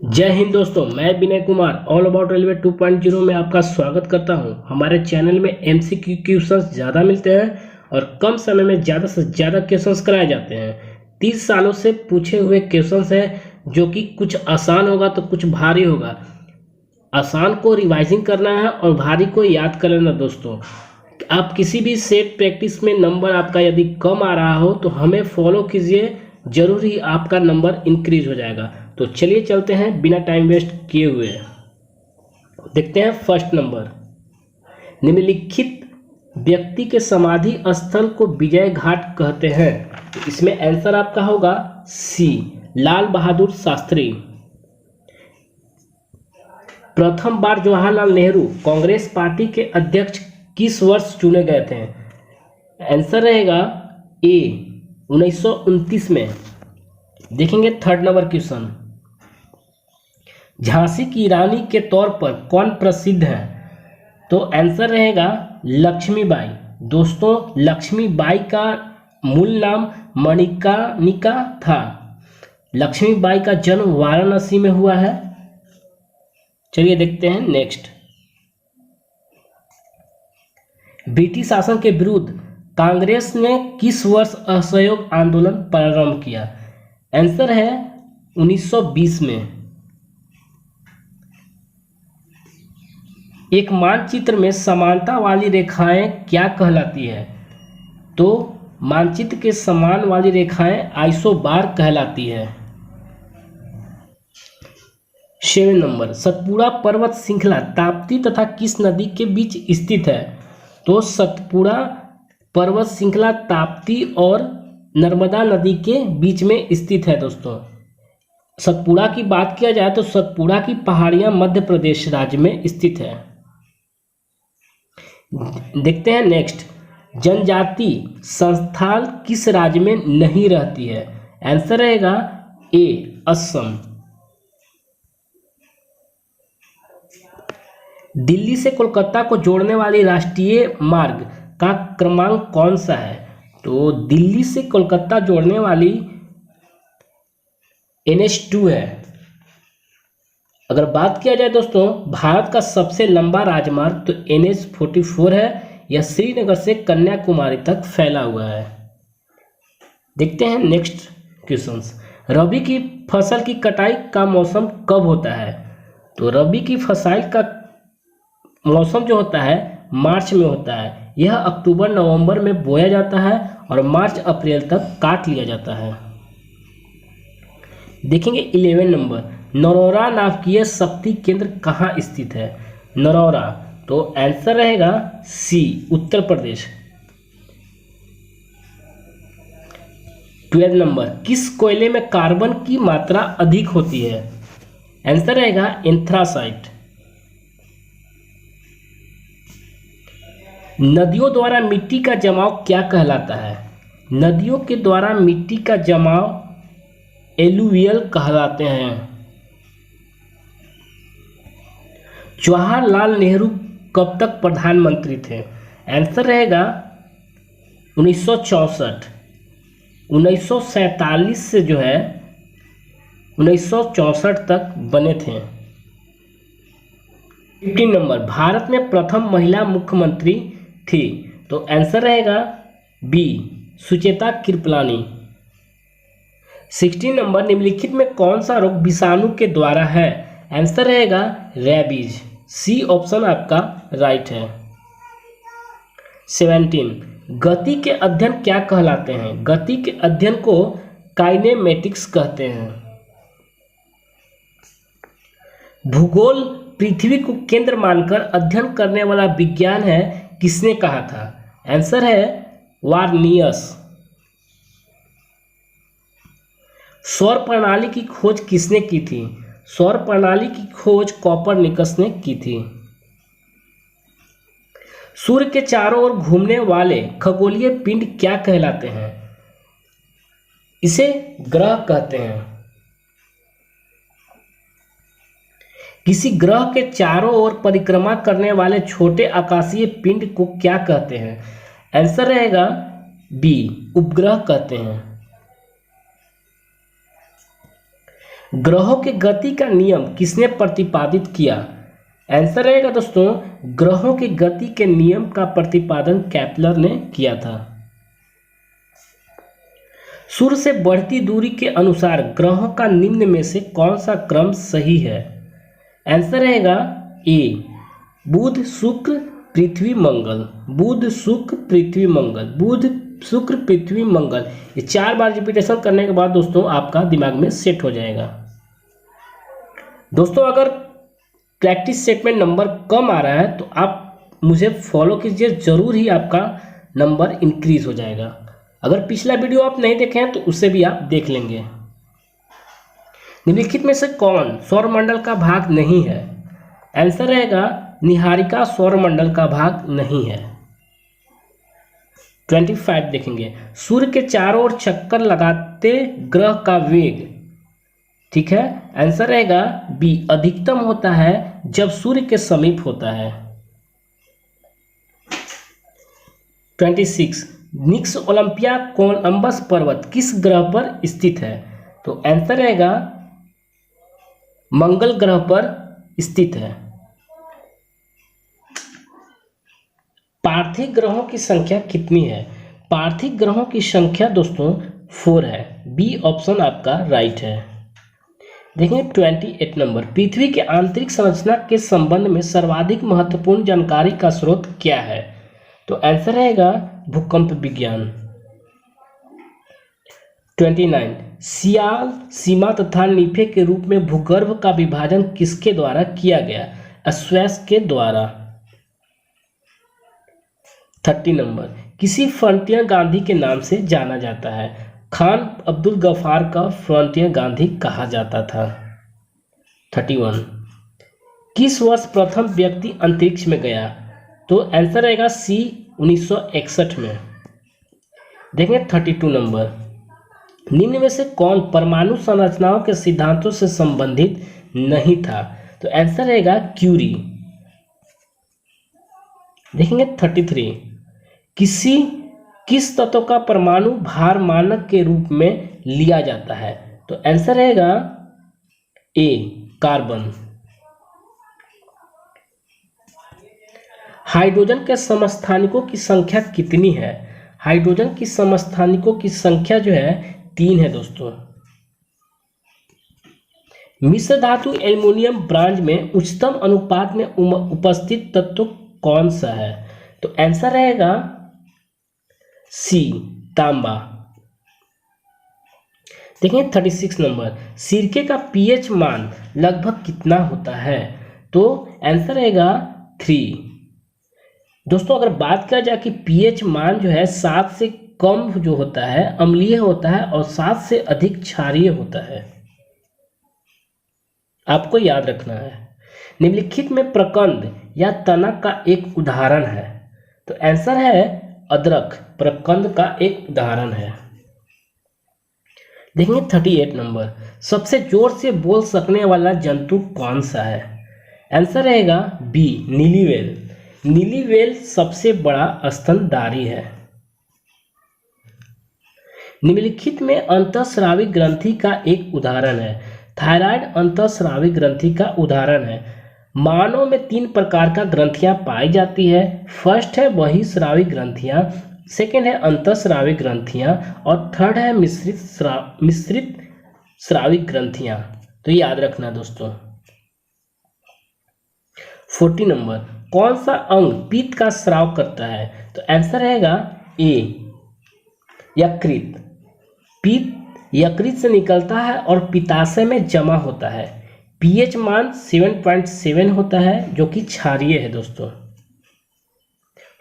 जय हिंद दोस्तों, मैं Vinay Kumar all about railway 2.0 में आपका स्वागत करता हूं। हमारे चैनल में एमसीक्यू क्वेश्चंस ज़्यादा मिलते हैं और कम समय में ज़्यादा से ज़्यादा क्वेश्चंस कराए जाते हैं। 30 सालों से पूछे हुए क्वेश्चंस हैं जो कि कुछ आसान होगा तो कुछ भारी होगा। आसान को रिवाइजिंग करना है और भारी को याद कर लेना। दोस्तों, आप किसी भी सेट प्रैक्टिस में नंबर आपका यदि कम आ रहा हो तो हमें फॉलो कीजिए, जरूर ही आपका नंबर इंक्रीज हो जाएगा। तो चलिए चलते हैं बिना टाइम वेस्ट किए हुए। देखते हैं फर्स्ट नंबर। निम्नलिखित व्यक्ति के समाधि स्थल को विजय घाट कहते हैं। तो इसमें आंसर आपका होगा सी, लाल बहादुर शास्त्री। प्रथम बार जवाहरलाल नेहरू कांग्रेस पार्टी के अध्यक्ष किस वर्ष चुने गए थे? आंसर रहेगा ए, 1929 में। देखेंगे थर्ड नंबर क्वेश्चन। झांसी की रानी के तौर पर कौन प्रसिद्ध है? तो आंसर रहेगा लक्ष्मीबाई। दोस्तों, लक्ष्मीबाई का मूल नाम मणिकर्णिका था। लक्ष्मीबाई का जन्म वाराणसी में हुआ है। चलिए देखते हैं नेक्स्ट। ब्रिटिश शासन के विरुद्ध कांग्रेस ने किस वर्ष असहयोग आंदोलन प्रारंभ किया? आंसर है 1920 में। एक मानचित्र में समानता वाली रेखाएं क्या कहलाती है? तो मानचित्र के समान वाली रेखाएं आइसोबार कहलाती है। 7 नंबर। सतपुड़ा पर्वत श्रृंखला ताप्ती तथा किस नदी के बीच स्थित है? तो सतपुड़ा पर्वत श्रृंखला ताप्ती और नर्मदा नदी के बीच में स्थित है। दोस्तों, सतपुड़ा की बात किया जाए तो सतपुड़ा की पहाड़ियां मध्य प्रदेश राज्य में स्थित है। देखते हैं नेक्स्ट। जनजाति संस्थान किस राज्य में नहीं रहती है? आंसर रहेगा ए, असम। दिल्ली से कोलकाता को जोड़ने वाली राष्ट्रीय मार्ग का क्रमांक कौन सा है? तो दिल्ली से कोलकाता जोड़ने वाली NH2 है। अगर बात किया जाए दोस्तों भारत का सबसे लंबा राजमार्ग तो NH44 है। यह श्रीनगर से कन्याकुमारी तक फैला हुआ है। देखते हैं नेक्स्ट क्वेश्चंस। रबी की फसल की कटाई का मौसम कब होता है? तो रबी की फसल का मौसम जो होता है मार्च में होता है। यह अक्टूबर नवंबर में बोया जाता है और मार्च अप्रैल तक काट लिया जाता है। देखेंगे 11 नंबर। नरौरा नाभिकीय शक्ति केंद्र कहाँ स्थित है? नरौरा, तो आंसर रहेगा सी, उत्तर प्रदेश। 12 नंबर। किस कोयले में कार्बन की मात्रा अधिक होती है? आंसर रहेगा एंथ्रासाइट। नदियों द्वारा मिट्टी का जमाव क्या कहलाता है? नदियों के द्वारा मिट्टी का जमाव एलुवियल कहलाते हैं। जवाहरलाल नेहरू कब तक प्रधानमंत्री थे? आंसर रहेगा 1964। 1947 से जो है 1964 तक बने थे। 15 नंबर। भारत में प्रथम महिला मुख्यमंत्री थी? तो आंसर रहेगा बी, सुचेता कृपलानी। 16 नंबर। निम्नलिखित में कौन सा रोग विषाणु के द्वारा है? आंसर रहेगा रेबीज। सी ऑप्शन आपका राइट है। 17। गति के अध्ययन क्या कहलाते हैं? गति के अध्ययन को काइनेमेटिक्स कहते हैं। भूगोल पृथ्वी को केंद्र मानकर अध्ययन करने वाला विज्ञान है, किसने कहा था? आंसर है वार्नियस। सौर प्रणाली की खोज किसने की थी? सौर प्रणाली की खोज कोपरनिकस ने की थी। सूर्य के चारों ओर घूमने वाले खगोलीय पिंड क्या कहलाते हैं? इसे ग्रह कहते हैं। किसी ग्रह के चारों ओर परिक्रमा करने वाले छोटे आकाशीय पिंड को क्या कहते हैं? आंसर रहेगा बी, उपग्रह कहते हैं। ग्रहों की गति का नियम किसने प्रतिपादित किया? आंसर रहेगा दोस्तों, ग्रहों की गति के नियम का प्रतिपादन केपलर ने किया था। सूर्य से बढ़ती दूरी के अनुसार ग्रहों का निम्न में से कौन सा क्रम सही है? आंसर रहेगा ए, बुध शुक्र पृथ्वी मंगल, बुध शुक्र पृथ्वी मंगल, बुध शुक्र पृथ्वी मंगल। ये 4 बार रिपीटेशन करने के बाद दोस्तों आपका दिमाग में सेट हो जाएगा। दोस्तों अगर प्रैक्टिस सेट में नंबर कम आ रहा है तो आप मुझे फॉलो कीजिए, ज़रूर ही आपका नंबर इंक्रीज हो जाएगा। अगर पिछला वीडियो आप नहीं देखे हैं तो उससे भी आप देख लेंगे। निम्नलिखित में से कौन सौरमंडल का भाग नहीं है? आंसर रहेगा निहारिका सौरमंडल का भाग नहीं है। 25 देखेंगे, सूर्य के चारों ओर चक्कर लगाते ग्रह का वेग, ठीक है, आंसर रहेगा बी, अधिकतम होता है जब सूर्य के समीप होता है। 26, निक्स ओलंपिया कोलंबस पर्वत किस ग्रह पर स्थित है? तो आंसर रहेगा मंगल ग्रह पर स्थित है। पार्थिव ग्रहों की संख्या कितनी है? पार्थिव ग्रहों की संख्या दोस्तों 4 है। बी ऑप्शन आपका राइट है। देखेंगे 28 नंबर, पृथ्वी के आंतरिक संरचना के संबंध में सर्वाधिक महत्वपूर्ण जानकारी का स्रोत क्या है? तो आंसर रहेगा भूकंप विज्ञान। 29, सियाल, सीमा तथा नीफे के रूप में भूगर्भ का विभाजन किसके द्वारा किया गया? स्वेस के द्वारा। 30 नंबर, किसी फ्रंटियर गांधी के नाम से जाना जाता है? खान अब्दुल गफ्फार का फ्रंटियर गांधी कहा जाता था। 31, किस वर्ष प्रथम व्यक्ति अंतरिक्ष में गया? तो आंसर रहेगा सी, 1961 में। देखेंगे 32 नंबर, निम्न में से कौन परमाणु संरचनाओं के सिद्धांतों से संबंधित नहीं था? तो आंसर रहेगा क्यूरी। देखेंगे 33, किस तत्व का परमाणु भार मानक के रूप में लिया जाता है? तो आंसर रहेगा ए, कार्बन। हाइड्रोजन के समस्थानिकों की संख्या कितनी है? हाइड्रोजन की समस्थानिकों की संख्या जो है 3 है दोस्तों। मिश्र धातु एल्युमिनियम ब्रांज में उच्चतम अनुपात में उपस्थित तत्व कौन सा है? तो आंसर रहेगा सी, तांबा। देखिए 36 नंबर, सिरके का पीएच मान लगभग कितना होता है? तो आंसर रहेगा 3। दोस्तों अगर बात किया जाए कि पीएच मान जो है 7 से कम जो होता है अम्लीय होता है और 7 से अधिक क्षारीय होता है, आपको याद रखना है। निम्नलिखित में प्रकंद या तना का एक उदाहरण है? तो आंसर है अदरक, प्रकंद का एक उदाहरण है। देखेंगे 38 नंबर, सबसे जोर से बोल सकने वाला जंतु कौन सा है? आंसर रहेगा बी, नीली व्हेल। नीली व्हेल सबसे बड़ा स्तनधारी है। निम्नलिखित में अंतःस्रावी ग्रंथि का एक उदाहरण है? थायराइड अंतःस्रावी ग्रंथि का उदाहरण है। मानव में 3 प्रकार का ग्रंथियां पाई जाती है। फर्स्ट है बहिस्रावी ग्रंथियां, सेकेंड है अंतःस्रावी ग्रंथियां और थर्ड है मिश्रित स्रावी ग्रंथियां। तो याद रखना दोस्तों। 40 नंबर, कौन सा अंग पित्त का स्राव करता है? तो आंसर रहेगा ए, यकृत। पित्त यकृत से निकलता है और पित्ताशय में जमा होता है। पीएच मान 7.7 होता है जो कि क्षारीय है दोस्तों।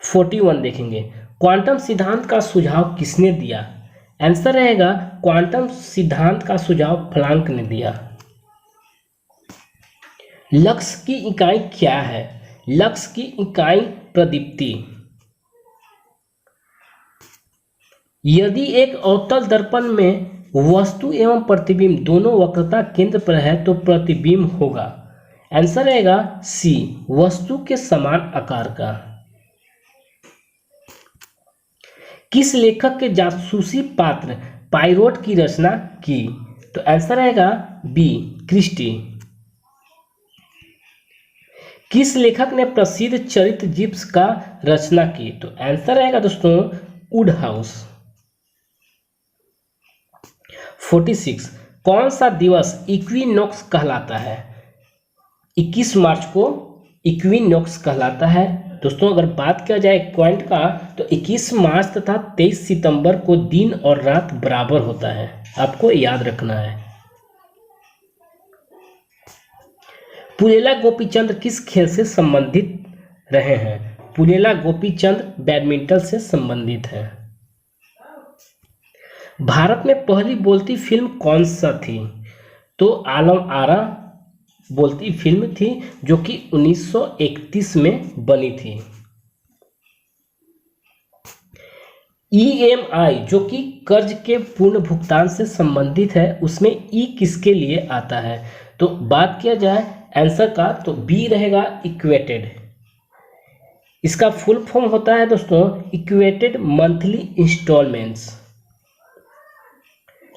41 देखेंगे, क्वांटम सिद्धांत का सुझाव किसने दिया? आंसर रहेगा क्वांटम सिद्धांत का सुझाव प्लैंक ने दिया। लक्स की इकाई क्या है? लक्स की इकाई प्रदीप्ति। यदि एक अवतल दर्पण में वस्तु एवं प्रतिबिंब दोनों वक्रता केंद्र पर है तो प्रतिबिंब होगा। आंसर रहेगा सी, वस्तु के समान आकार का। किस लेखक के जासूसी पात्र पाइरोट की रचना की? तो आंसर रहेगा बी क्रिस्टी। किस लेखक ने प्रसिद्ध चरित्र जिप्स का रचना की? तो आंसर रहेगा दोस्तों वुडहाउस। 46 कौन सा दिवस इक्विनॉक्स कहलाता है? 21 मार्च को इक्विनॉक्स कहलाता है। दोस्तों अगर बात किया जाए पॉइंट का तो 21 मार्च तथा 23 सितंबर को दिन और रात बराबर होता है, आपको याद रखना है। पुलेला गोपीचंद किस खेल से संबंधित रहे हैं? पुलेला गोपीचंद बैडमिंटन से संबंधित है। भारत में पहली बोलती फिल्म कौन सा थी? तो आलम आरा बोलती फिल्म थी जो कि 1931 में बनी थी। EMI जो कि कर्ज के पूर्ण भुगतान से संबंधित है, उसमें ई किसके लिए आता है? तो बात किया जाए आंसर का तो बी रहेगा इक्वेटेड। इसका फुल फॉर्म होता है दोस्तों equated monthly installments.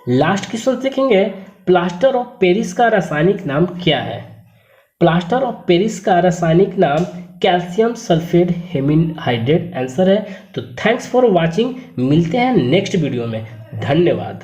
Last question देखेंगे, प्लास्टर ऑफ पेरिस का रासायनिक नाम क्या है? प्लास्टर ऑफ पेरिस का रासायनिक नाम कैल्शियम सल्फेट हेमिनहाइड्रेट आंसर है। तो थैंक्स फॉर वाचिंग, मिलते हैं नेक्स्ट वीडियो में, धन्यवाद।